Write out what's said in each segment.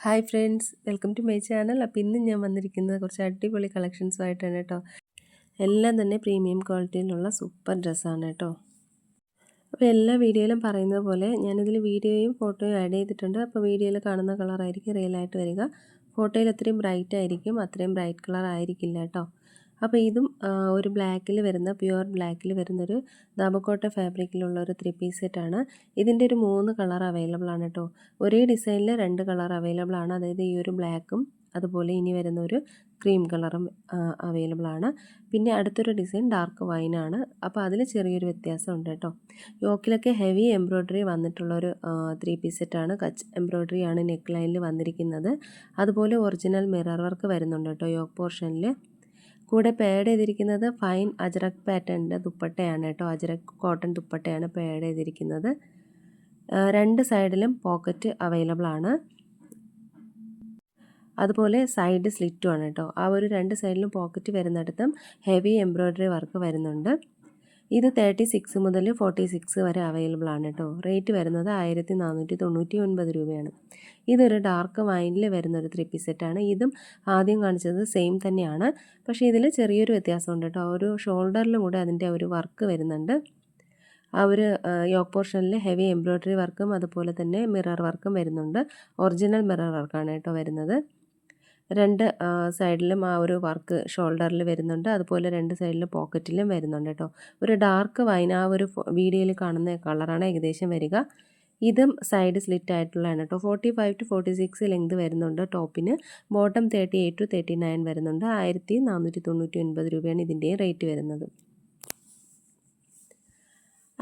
Hi friends, welcome to my channel. അപ്പോൾ ഇന്ന് ഞാൻ വന്നിരിക്കുന്നത് കുറച്ച് അടിപൊളി കളക്ഷൻസുമായിട്ടാണ് കേട്ടോ. എല്ലാം തന്നെ പ്രീമിയം ക്വാളിറ്റിയിലുള്ള സൂപ്പർ ഡ്രസ്സാണ് കേട്ടോ. അപ്പോൾ എല്ലാ വീഡിയോയിലും പറയുന്നത് പോലെ ഞാനിതിൽ വീഡിയോയും ഫോട്ടോയും ആഡ് ചെയ്തിട്ടുണ്ട്. അപ്പോൾ വീഡിയോയിൽ കാണുന്ന കളറായിരിക്കും റിയലായിട്ട് വരിക. ഫോട്ടോയിൽ എത്രയും ബ്രൈറ്റ് ആയിരിക്കും, അത്രയും ബ്രൈറ്റ് കളർ ആയിരിക്കില്ല കേട്ടോ. അപ്പോൾ ഇതും ഒരു ബ്ലാക്കിൽ വരുന്ന പ്യുവർ ബ്ലാക്കിൽ വരുന്നൊരു ദാബക്കോട്ട ഫാബ്രിക്കിലുള്ള ഒരു 3 പീസ് സെറ്റാണ്. ഇതിൻ്റെ ഒരു 3 കളർ അവൈലബിൾ ആണ് കേട്ടോ. ഒരേ ഡിസൈനിൽ 2 കളർ അവൈലബിൾ ആണ്. അതായത് ഈ ഒരു ബ്ലാക്കും അതുപോലെ ഇനി വരുന്ന ഒരു ക്രീം കളറും അവൈലബിൾ ആണ്. പിന്നെ അടുത്തൊരു ഡിസൈൻ ഡാർക്ക് വൈനാണ്. അപ്പോൾ അതിൽ ചെറിയൊരു വ്യത്യാസമുണ്ട് കേട്ടോ. യോക്കിലൊക്കെ ഹെവി എംബ്രോയ്ഡറി വന്നിട്ടുള്ളൊരു 3 പീസ് സെറ്റാണ്. കച്ച് എംബ്രോയ്ഡറി ആണ് നെക്ക് ലൈനിൽ വന്നിരിക്കുന്നത്. അതുപോലെ ഒറിജിനൽ മിറർ വർക്ക് വരുന്നുണ്ട് കേട്ടോ യോക്ക് പോർഷനിൽ. കൂടെ പേഡ് ചെയ്തിരിക്കുന്നത് ഫൈൻ അജ്രക് പാറ്റേണിൻ്റെ ദുപ്പട്ടയാണ് കേട്ടോ. അജ്രക് കോട്ടൺ ദുപ്പട്ടയാണ് പേഡ് ചെയ്തിരിക്കുന്നത്. രണ്ട് സൈഡിലും പോക്കറ്റ് അവൈലബിൾ ആണ്. അതുപോലെ സൈഡ് സ്ലിറ്റും ആണ് കേട്ടോ. ആ ഒരു രണ്ട് സൈഡിലും പോക്കറ്റ് വരുന്നിടത്തും ഹെവി എംബ്രോയ്ഡറി വർക്ക് വരുന്നുണ്ട്. ഇത് 36 മുതൽ 46 വരെ അവൈലബിൾ ആണ് കേട്ടോ. റേറ്റ് വരുന്നത് 1499 രൂപയാണ്. ഇതൊരു ഡാർക്ക് വൈനിൽ വരുന്നൊരു 3 പീസ് സെറ്റാണ്. ഇതും ആദ്യം കാണിച്ചത് സെയിം തന്നെയാണ്. പക്ഷേ ഇതിൽ ചെറിയൊരു വ്യത്യാസമുണ്ട് കേട്ടോ. ഒരു ഷോൾഡറിലും കൂടെ അതിൻ്റെ ഒരു വർക്ക് വരുന്നുണ്ട്. ആ ഒരു യോക്ക് പോർഷനിൽ ഹെവി എംബ്രോയ്ഡറി വർക്കും അതുപോലെ തന്നെ മിറർ വർക്കും വരുന്നുണ്ട്. ഒറിജിനൽ മിറർ വർക്കാണ് കേട്ടോ വരുന്നത്. രണ്ട് സൈഡിലും ആ ഒരു വർക്ക് ഷോൾഡറിൽ വരുന്നുണ്ട്. അതുപോലെ രണ്ട് സൈഡിലും പോക്കറ്റിലും വരുന്നുണ്ട് കേട്ടോ. ഒരു ഡാർക്ക് വൈൻ ആ ഒരു വീഡിയോയിൽ കാണുന്ന കളറാണ് ഏകദേശം വരിക. ഇതും സൈഡ് സ്ലിറ്റ് ആയിട്ടുള്ളതാണ് കേട്ടോ. 45 to 46 ലെങ്ത് വരുന്നുണ്ട് ടോപ്പിന്. ബോട്ടം 38 to 39 വരുന്നുണ്ട്. 1499 രൂപയാണ് ഇതിൻ്റെ റേറ്റ് വരുന്നത്.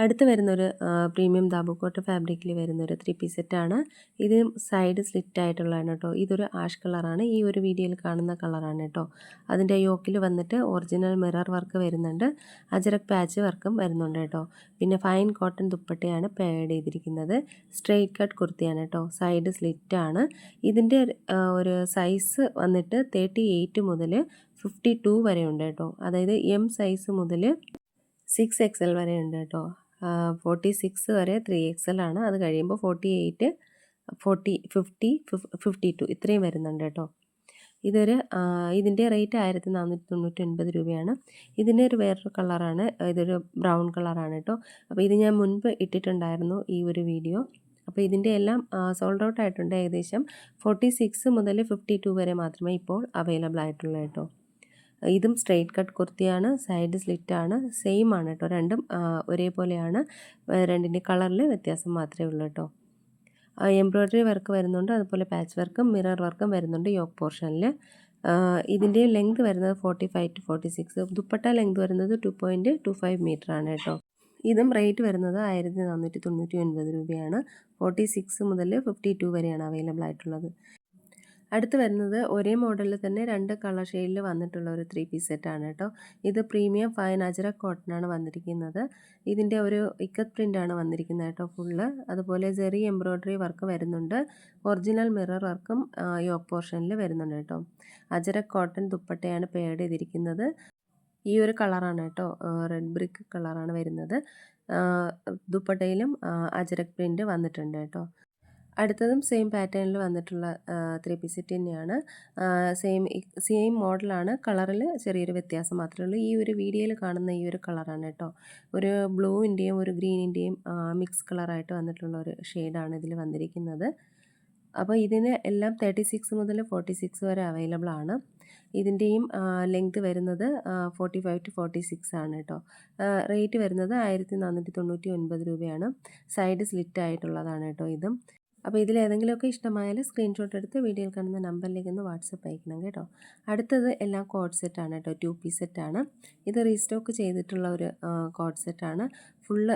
അടുത്ത് വരുന്നൊരു പ്രീമിയം ദാബക്കോട്ട ഫാബ്രിക്കിൽ വരുന്നൊരു 3 പീസ് സെറ്റാണ്. ഇത് സൈഡ് സ്ലിറ്റ് ആയിട്ടുള്ളതാണ് കേട്ടോ. ഇതൊരു ആഷ് കളറാണ്. ഈ ഒരു വീഡിയോയിൽ കാണുന്ന കളറാണ് കേട്ടോ. അതിൻ്റെ യോക്കിൽ വന്നിട്ട് ഒറിജിനൽ മിറർ വർക്ക് വരുന്നുണ്ട്. അജരക് പാച്ച് വർക്കും വരുന്നുണ്ട് കേട്ടോ. പിന്നെ ഫൈൻ കോട്ടൺ ദുപ്പട്ടയാണ് പേഡ് ചെയ്തിരിക്കുന്നത്. സ്ട്രെയിറ്റ് കട്ട് കുർത്തിയാണ് കേട്ടോ. സൈഡ് സ്ലിറ്റ് ആണ്. ഇതിൻ്റെ ഒരു സൈസ് വന്നിട്ട് 38 മുതൽ 52 വരെ ഉണ്ട് കേട്ടോ. അതായത് എം സൈസ് മുതൽ 6XL വരെ ഉണ്ട് കേട്ടോ. 46 വരെ 3XL ആണ്. അത് കഴിയുമ്പോൾ 48, 40, 50, 52 ഇത്രയും വരുന്നുണ്ട് കേട്ടോ. ഇതിൻ്റെ റേറ്റ് 1499 രൂപയാണ്. ഇതിൻ്റെ ഒരു വേറൊരു കളറാണ്. ഇതൊരു ബ്രൗൺ കളറാണ് കേട്ടോ. അപ്പോൾ ഇത് ഞാൻ മുൻപ് ഇട്ടിട്ടുണ്ടായിരുന്നു ഈ ഒരു വീഡിയോ. അപ്പോൾ ഇതിൻ്റെ എല്ലാം സോൾഡ് ഔട്ട് ആയിട്ടുണ്ട്. ഏകദേശം 46 മുതൽ 52 വരെ മാത്രമേ ഇപ്പോൾ അവൈലബിൾ ആയിട്ടുള്ളൂ കേട്ടോ. ഇതും സ്ട്രെയിറ്റ് കട്ട് കുർത്തിയാണ്. സൈഡ് സ്ലിറ്റാണ്. സെയിം ആണ് കേട്ടോ. രണ്ടും ഒരേപോലെയാണ്. രണ്ടിൻ്റെ കളറിൽ വ്യത്യാസം മാത്രമേ ഉള്ളൂ കേട്ടോ. എംബ്രോയ്ഡറി വർക്ക് വരുന്നുണ്ട്. അതുപോലെ പാച്ച് വർക്കും മിറർ വർക്കും വരുന്നുണ്ട് യോക്ക് പോർഷനിൽ. ഇതിൻ്റെ ലെങ്ത് വരുന്നത് 45 to 46. ദുപ്പട്ട ലെങ്ത് വരുന്നത് 2.25 മീറ്റർ ആണ് കേട്ടോ. ഇതും റേറ്റ് വരുന്നത് 1499 രൂപയാണ്. 46 മുതൽ 52 വരെയാണ് അവൈലബിൾ ആയിട്ടുള്ളത്. അടുത്ത് വരുന്നത് ഒരേ മോഡലിൽ തന്നെ 2 കളർ ഷെയ്ഡിൽ വന്നിട്ടുള്ള ഒരു 3 പീസ് സെറ്റാണ് കേട്ടോ. ഇത് പ്രീമിയം ഫൈൻ അജ്രക് കോട്ടനാണ് വന്നിരിക്കുന്നത്. ഇതിൻ്റെ ഒരു ഇക്കത്ത് പ്രിൻ്റാണ് വന്നിരിക്കുന്നത് കേട്ടോ ഫുള്ള്. അതുപോലെ ജെറി എംബ്രോയ്ഡറി വർക്ക് വരുന്നുണ്ട്. ഒറിജിനൽ മിറർ വർക്കും യോക്ക് പോർഷനിൽ വരുന്നുണ്ട് കേട്ടോ. അജ്രക് കോട്ടൺ ദുപ്പട്ടയാണ് പേഡ് ചെയ്തിരിക്കുന്നത്. ഈ ഒരു കളറാണ് കേട്ടോ. റെഡ് ബ്രിക്ക് കളറാണ് വരുന്നത്. ദുപ്പട്ടയിലും അജ്രക് പ്രിൻ്റ് വന്നിട്ടുണ്ട് കേട്ടോ. അടുത്തതും സെയിം പാറ്റേണിൽ വന്നിട്ടുള്ള 3 പീസ് സെറ്റ് തന്നെയാണ്. സെയിം മോഡലാണ്. കളറിൽ ചെറിയൊരു വ്യത്യാസം മാത്രമേ ഉള്ളൂ. ഈ ഒരു വീഡിയോയിൽ കാണുന്ന ഈ ഒരു കളറാണ് കേട്ടോ. ഒരു ബ്ലൂവിൻ്റെയും ഒരു ഗ്രീനിൻ്റെയും മിക്സ് കളറായിട്ട് വന്നിട്ടുള്ള ഒരു ഷെയ്ഡാണ് ഇതിൽ വന്നിരിക്കുന്നത്. അപ്പോൾ ഇതിന് എല്ലാം 36 മുതൽ 46 വരെ അവൈലബിൾ ആണ്. ഇതിൻ്റെയും ലെങ്ത് വരുന്നത് 45 to 46 ആണ് കേട്ടോ. റേറ്റ് വരുന്നത് 1499 രൂപയാണ്. സൈഡ് സ്ലിറ്റ് ആയിട്ടുള്ളതാണ് കേട്ടോ ഇതും. അപ്പോൾ ഇതിലേതെങ്കിലുമൊക്കെ ഇഷ്ടമായാൽ സ്ക്രീൻഷോട്ട് എടുത്ത് വീഡിയോയിൽ കാണുന്ന നമ്പറിലേക്ക് ഒന്ന് വാട്സപ്പ് അയക്കണം കേട്ടോ. അടുത്തത് എല്ലാം കോഡ് സെറ്റാണ് കേട്ടോ. 2 പീസ് സെറ്റാണ്. ഇത് റീസ്റ്റോക്ക് ചെയ്തിട്ടുള്ള ഒരു കോഡ് സെറ്റാണ്. ഫുള്ള്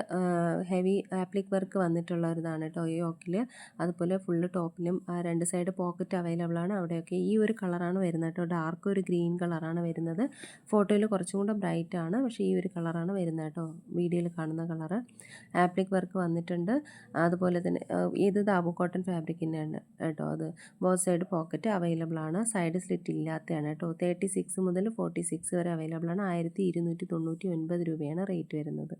ഹെവി ആപ്ലിക് വർക്ക് വന്നിട്ടുള്ള ഒരു ഇതാണ് കേട്ടോ ഈ യോക്കിൽ. അതുപോലെ ഫുള്ള് ടോപ്പിലും രണ്ട് സൈഡ് പോക്കറ്റ് അവൈലബിൾ ആണ്. അവിടെയൊക്കെ ഈ ഒരു കളറാണ് വരുന്നത് കേട്ടോ. ഡാർക്ക് ഒരു ഗ്രീൻ കളറാണ് വരുന്നത്. ഫോട്ടോയിൽ കുറച്ചും കൂടെ ബ്രൈറ്റ് ആണ്. പക്ഷേ ഈ ഒരു കളറാണ് വരുന്നത് കേട്ടോ. വീഡിയോയിൽ കാണുന്ന കളറ്. ആപ്ലിക് വർക്ക് വന്നിട്ടുണ്ട്. അതുപോലെ തന്നെ ഇത് കോട്ടൺ ഫാബ്രിക് തന്നെയാണ് കേട്ടോ. അത് ബോത്ത് സൈഡ് പോക്കറ്റ് അവൈലബിൾ ആണ്. സൈഡ് സ്ലിറ്റ് ഇല്ലാത്തതാണ് കേട്ടോ. 36 മുതൽ 46 വരെ അവൈലബിൾ ആണ്. 1299 രൂപയാണ് റേറ്റ് വരുന്നത്.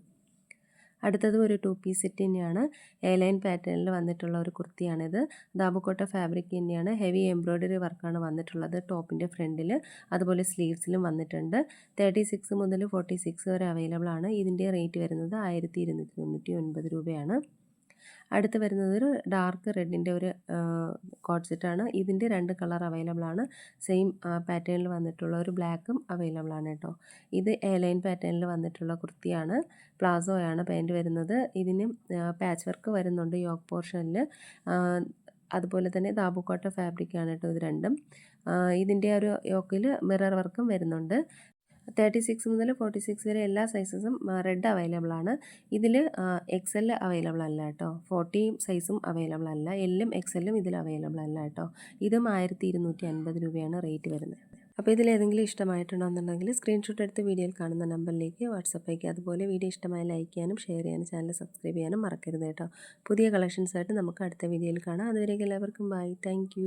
അടുത്തത് ഒരു 2 പീസ് സെറ്റ് തന്നെയാണ്. എ ലൈൻ പാറ്റേണിൽ വന്നിട്ടുള്ള ഒരു കുർത്തിയാണിത്. ദാബുക്കോട്ട ഫാബ്രിക് തന്നെയാണ്. ഹെവി എംബ്രോയ്ഡറി വർക്കാണ് വന്നിട്ടുള്ളത് ടോപ്പിൻ്റെ ഫ്രണ്ടിൽ, അതുപോലെ സ്ലീവ്സിലും വന്നിട്ടുണ്ട്. 36 മുതൽ 46 വരെ അവൈലബിൾ ആണ്. ഇതിൻ്റെ റേറ്റ് വരുന്നത് 1299 രൂപയാണ്. അടുത്ത് വരുന്നത് ഒരു ഡാർക്ക് റെഡിൻ്റെ ഒരു കോഡ് സെറ്റാണ്. ഇതിൻ്റെ 2 കളർ അവൈലബിൾ ആണ്. സെയിം പാറ്റേണിൽ വന്നിട്ടുള്ള ഒരു ബ്ലാക്കും അവൈലബിൾ ആണ് കേട്ടോ. ഇത് എ ലൈൻ പാറ്റേണിൽ വന്നിട്ടുള്ള കുർത്തിയാണ്. പ്ലാസോയാണ് പാൻറ്റ് വരുന്നത്. ഇതിന് പാച്ച് വർക്ക് വരുന്നുണ്ട് യോക്ക് പോർഷനിൽ. അതുപോലെ തന്നെ ദാബുക്കോട്ട ഫാബ്രിക്കാണ് കേട്ടോ ഇത് രണ്ടും. ഇതിൻ്റെ ഒരു യോക്കിൽ മിറർ വർക്കും വരുന്നുണ്ട്. 36 മുതൽ 46 വരെ എല്ലാ സൈസസും റെഡ് അവൈലബിൾ ആണ്. ഇതിൽ XL അവൈലബിൾ അല്ല കേട്ടോ. 40 സൈസും അവൈലബിൾ അല്ല. എല്ലും XLും ഇതിൽ അവൈലബിൾ അല്ല കേട്ടോ. ഇതും 1250 രൂപയാണ് റേറ്റ് വരുന്നത്. അപ്പോൾ ഇതിലേതെങ്കിലും ഇഷ്ടമായിട്ടുണ്ടെന്നുണ്ടെങ്കിൽ സ്ക്രീൻഷോട്ട് എടുത്ത് വീഡിയോയിൽ കാണുന്ന നമ്പറിലേക്ക് വാട്സപ്പ് അയക്കുക. അതുപോലെ വീഡിയോ ഇഷ്ടമായി ലൈക്ക് ചെയ്യാനും ഷെയർ ചെയ്യാനും ചാനൽ സബ്സ്ക്രൈബ് ചെയ്യാനും മറക്കരുത് കേട്ടോ. പുതിയ കളക്ഷൻസായിട്ട് നമുക്ക് അടുത്ത വീഡിയോയിൽ കാണാം. അതുവരേക്കും എല്ലാവർക്കും ബൈ. താങ്ക്